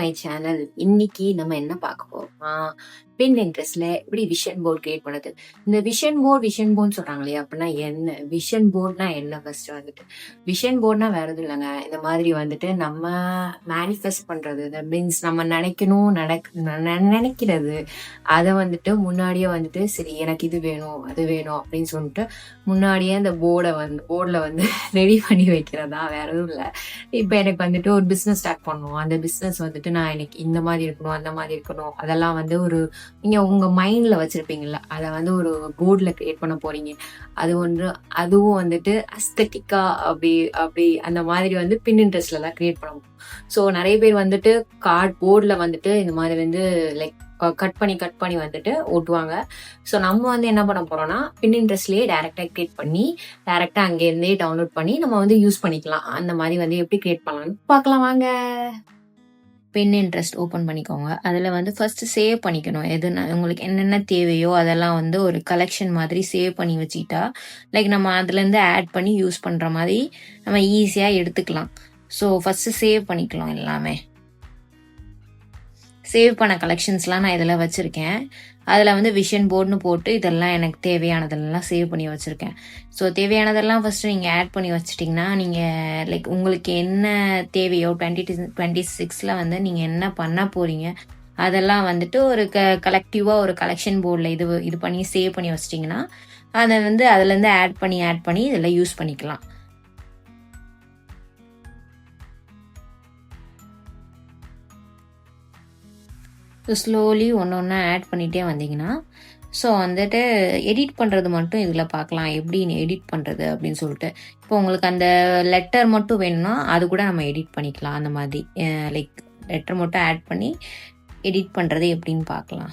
My channel. இன்னைக்கு நம்ம என்ன பார்க்க போறோம்னா, Pinterestல எப்படி விஷன் போர்ட் கிரியேட் பண்ணுது. இந்த விஷன் போர்ட் சொல்றாங்க இல்லையா? அப்படின்னா என்ன? விஷன் போர்ட்னா என்ன? ஃபர்ஸ்ட் வந்துட்டு விஷன் போர்ட்னா வேற எதுவும் இல்லைங்க. இந்த மாதிரி வந்துட்டு நம்ம மேனிஃபெஸ்ட் பண்றது, மீன்ஸ் நம்ம நினைக்கிறது, அதை வந்துட்டு முன்னாடியே வந்துட்டு சரி எனக்கு இது வேணும் அது வேணும் அப்படின்னு சொல்லிட்டு முன்னாடியே அந்த போர்டில் வந்து ரெடி பண்ணி வைக்கிறதா, வேற எதுவும் இல்லை. இப்போ எனக்கு வந்துட்டு ஒரு பிஸ்னஸ் ஸ்டார்ட் பண்ணணும். அந்த பிஸ்னஸ் வந்துட்டு நான் எனக்கு இந்த மாதிரி இருக்கணும் அந்த மாதிரி இருக்கணும் அதெல்லாம் வந்து நீங்க உங்க மைண்ட்ல வச்சிருப்பீங்கல்ல, அதை வந்து ஒரு போர்ட்ல கிரியேட் பண்ண போறீங்க. அதுவும் வந்துட்டு அஸ்தட்டிக்கா அப்படி அப்படி அந்த மாதிரி வந்து Pinterestல தான் கிரியேட் பண்ண முடியும். ஸோ நிறைய பேர் வந்துட்டு போர்ட்ல வந்துட்டு இந்த மாதிரி வந்து லைக் கட் பண்ணி வந்துட்டு ஓட்டுவாங்க. ஸோ நம்ம வந்து என்ன பண்ண போறோம்னா Pinterestலயே டைரக்டா கிரியேட் பண்ணி டைரக்டா அங்கேருந்தே டவுன்லோட் பண்ணி நம்ம வந்து யூஸ் பண்ணிக்கலாம். அந்த மாதிரி வந்து எப்படி கிரியேட் பண்ணலாம்னு பார்க்கலாம் வாங்க. Pinterest ஓப்பன் பண்ணிக்கோங்க. அதில் வந்து ஃபர்ஸ்ட் சேவ் பண்ணிக்கணும். உங்களுக்கு என்னென்ன தேவையோ அதெல்லாம் வந்து ஒரு கலெக்ஷன் மாதிரி சேவ் பண்ணி வச்சுக்கிட்டா லைக் நம்ம அதுலேருந்து ஆட் பண்ணி யூஸ் பண்ணுற மாதிரி நம்ம ஈஸியாக எடுத்துக்கலாம். ஸோ ஃபர்ஸ்ட் சேவ் பண்ணிக்கலாம். எல்லாமே சேவ் பண்ண கலெக்ஷன்ஸ்லாம் நான் இதில் வச்சுருக்கேன். அதில் வந்து விஷன் போர்டுன்னு போட்டு இதெல்லாம் எனக்கு தேவையானதெல்லாம் சேவ் பண்ணி வச்சுருக்கேன். ஸோ தேவையானதெல்லாம் ஃபஸ்ட்டு நீங்கள் ஆட் பண்ணி வச்சிட்டிங்கன்னா நீங்கள் லைக் உங்களுக்கு என்ன தேவையோ 2026 வந்து நீங்கள் என்ன பண்ண போகிறீங்க அதெல்லாம் வந்துட்டு ஒரு கலெக்டிவாக ஒரு கலெக்ஷன் போர்டில் இது பண்ணி சேவ் பண்ணி வச்சிட்டிங்கன்னா அதை வந்து அதுலேருந்து ஆட் பண்ணி இதெல்லாம் யூஸ் பண்ணிக்கலாம். ஸோ ஸ்லோலி ஒன்று ஒன்றா ஆட் பண்ணிகிட்டே வந்தீங்கன்னா ஸோ வந்துட்டு எடிட் பண்ணுறது மட்டும் இதில் பார்க்கலாம், எப்படி எடிட் பண்ணுறது அப்படின்னு சொல்லிட்டு. இப்போ உங்களுக்கு அந்த லெட்டர் மட்டும் வேணும்னா அது கூட நம்ம எடிட் பண்ணிக்கலாம். அந்த மாதிரி லைக் லெட்டர் மட்டும் ஆட் பண்ணி எடிட் பண்ணுறது எப்படின்னு பார்க்கலாம்.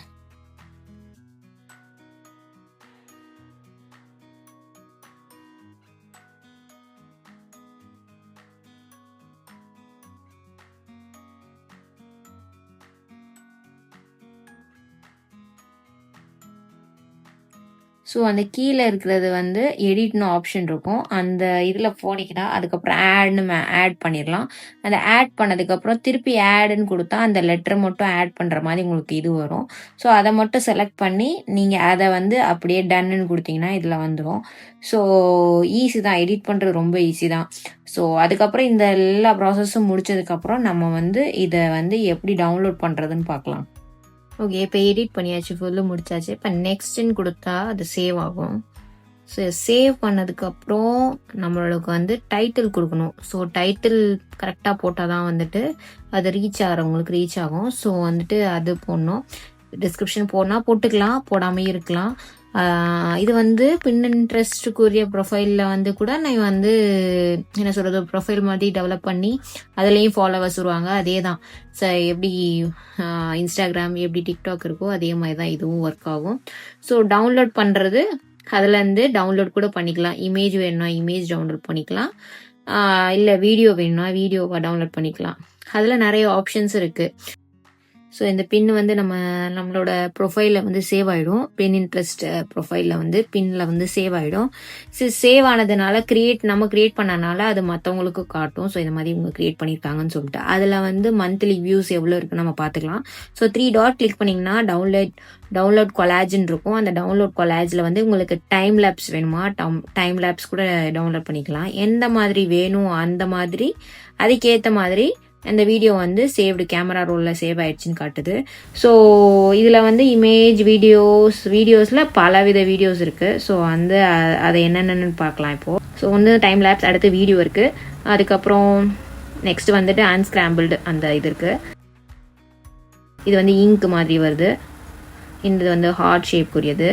ஸோ அந்த கீழே இருக்கிறது வந்து எடிட்னு ஆப்ஷன் இருக்கும். அந்த இதில் போனீங்கன்னா அதுக்கப்புறம் ஆட் பண்ணிடலாம். அந்த ஆட் பண்ணதுக்கப்புறம் திருப்பி ஆடுன்னு கொடுத்தா அந்த லெட்டர் மட்டும் ஆட் பண்ணுற மாதிரி உங்களுக்கு இது வரும். ஸோ அதை மட்டும் செலக்ட் பண்ணி நீங்கள் அதை வந்து அப்படியே டன்னுன்னு கொடுத்தீங்கன்னா இதில் வந்துடும். ஸோ ஈஸி தான், எடிட் பண்ணுறது ரொம்ப ஈஸி தான். ஸோ அதுக்கப்புறம் இந்த எல்லா ப்ராசஸும் முடிச்சதுக்கப்புறம் நம்ம வந்து இதை வந்து எப்படி டவுன்லோட் பண்ணுறதுன்னு பார்க்கலாம். ஓகே, இப்போ எடிட் பண்ணியாச்சு, ஃபுல்லு முடிச்சாச்சு. இப்போ நெக்ஸ்ட்ன்னு கொடுத்தா அது சேவ் ஆகும். ஸோ சேவ் பண்ணதுக்கப்புறம் நம்மளுக்கு வந்து டைட்டில் கொடுக்கணும். ஸோ டைட்டில் கரெக்டாக போட்டால் தான் வந்துட்டு அது ஆகிறவங்களுக்கு ரீச் ஆகும். ஸோ வந்துட்டு அது போடணும். டிஸ்கிரிப்ஷன் போட்டுக்கலாம், போடாமல் இருக்கலாம். இது வந்து Pinterestக்குரிய ப்ரொஃபைலில் வந்து கூட நான் வந்து என்ன சொல்கிறது ப்ரொஃபைல் மாதிரி டெவலப் பண்ணி அதுலேயும் ஃபாலோவர்ஸ் வருவாங்க. அதே தான் எப்படி இன்ஸ்டாகிராம் எப்படி டிக்டாக் இருக்கோ அதே மாதிரி தான் இதுவும் ஒர்க் ஆகும். ஸோ டவுன்லோட் பண்ணுறது அதுலேருந்து டவுன்லோட் கூட பண்ணிக்கலாம். இமேஜ் வேணும்னா இமேஜ் டவுன்லோட் பண்ணிக்கலாம், இல்லை வீடியோ வேணும்னா வீடியோவை டவுன்லோட் பண்ணிக்கலாம். அதில் நிறைய ஆப்ஷன்ஸ் இருக்குது. ஸோ இந்த பின் வந்து நம்மளோட ப்ரொஃபைலில் வந்து சேவ் ஆகிடும். Pinterest ப்ரொஃபைலில் வந்து பின்னில் வந்து சேவ் ஆகிடும். சேவ் ஆனதுனால நம்ம கிரியேட் பண்ணனால அது மற்றவங்களுக்கு காட்டும். ஸோ இந்த மாதிரி இவங்க கிரியேட் பண்ணியிருக்காங்கன்னு சொல்லிட்டு அதில் வந்து மந்த்லி வியூஸ் எவ்வளோ இருக்குன்னு நம்ம பார்த்துக்கலாம். ஸோ 3 டாட் கிளிக் பண்ணிங்கன்னா டவுன்லோட் கொலாஜ்ன்னு இருக்கும். அந்த டவுன்லோட் கொலாஜில் வந்து உங்களுக்கு டைம் லேப்ஸ் வேணுமா டைம் லேப்ஸ் கூட டவுன்லோட் பண்ணிக்கலாம். எந்த மாதிரி வேணும் அந்த மாதிரி அதுக்கேற்ற மாதிரி அந்த வீடியோ வந்து சேவ்டு கேமரா ரோலில் சேவ் ஆயிடுச்சுன்னு காட்டுது. ஸோ இதில் வந்து இமேஜ் வீடியோஸில் பலவித வீடியோஸ் இருக்குது. ஸோ வந்து அதை என்னென்னு பார்க்கலாம் இப்போது. ஸோ வந்து டைம் லேப்ஸ், அடுத்து வீடியோ இருக்குது. அதுக்கப்புறம் நெக்ஸ்ட் வந்துட்டு அன்ஸ்கிராம்பிள்டு அந்த இது இருக்குது. இது வந்து இங்க் மாதிரி வருது. இது வந்து ஹார்ட் ஷேப்புக்குரியது.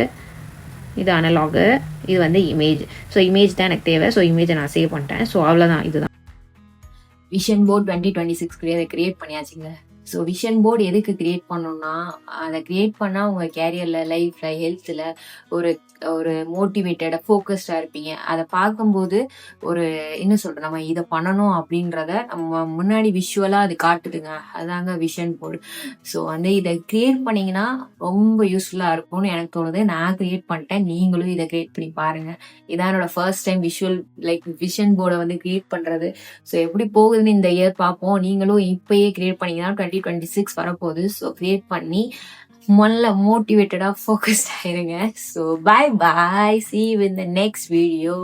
இது அனலாகு. இது வந்து இமேஜ். ஸோ இமேஜ் தான் எனக்கு தேவை. ஸோ இமேஜை நான் சேவ் பண்ணிட்டேன். ஸோ அவ்வளோதான், இதுதான் விஷன் போர்ட் 2026 கிரியேட் பண்ணியாச்சுங்க. ஸோ விஷன் போர்டு எதுக்கு கிரியேட் பண்ணணும்னா அதை கிரியேட் பண்ணால் உங்கள் கேரியரில் லைஃப்பில் ஹெல்த்தில் ஒரு மோட்டிவேட்டடாக ஃபோக்கஸ்டாக இருப்பீங்க. அதை பார்க்கும்போது என்ன சொல்கிறேன், நம்ம இதை பண்ணணும் அப்படின்றத நம்ம முன்னாடி விஷுவலாக அது காட்டுதுங்க. அதாங்க விஷன் போர்டு. ஸோ வந்து இதை கிரியேட் பண்ணிங்கன்னா ரொம்ப யூஸ்ஃபுல்லாக இருக்கும்னு எனக்கு தோணுது. நான் கிரியேட் பண்ணிட்டேன், நீங்களும் இதை கிரியேட் பண்ணி பாருங்கள். இதான் என்னோட ஃபர்ஸ்ட் டைம் விஷன் போர்டை வந்து கிரியேட் பண்ணுறது. ஸோ எப்படி போகுதுன்னு இந்த இயர் பார்ப்போம். நீங்களும் இப்பயே கிரியேட் பண்ணிங்கன்னா 2026 வரப்போகுது. ஸோ கிரியேட் பண்ணி முதல்ல மோட்டிவேட்டடாக ஃபோக்கஸ்ட் ஆயிருங்க. So bye bye, see you in the next video.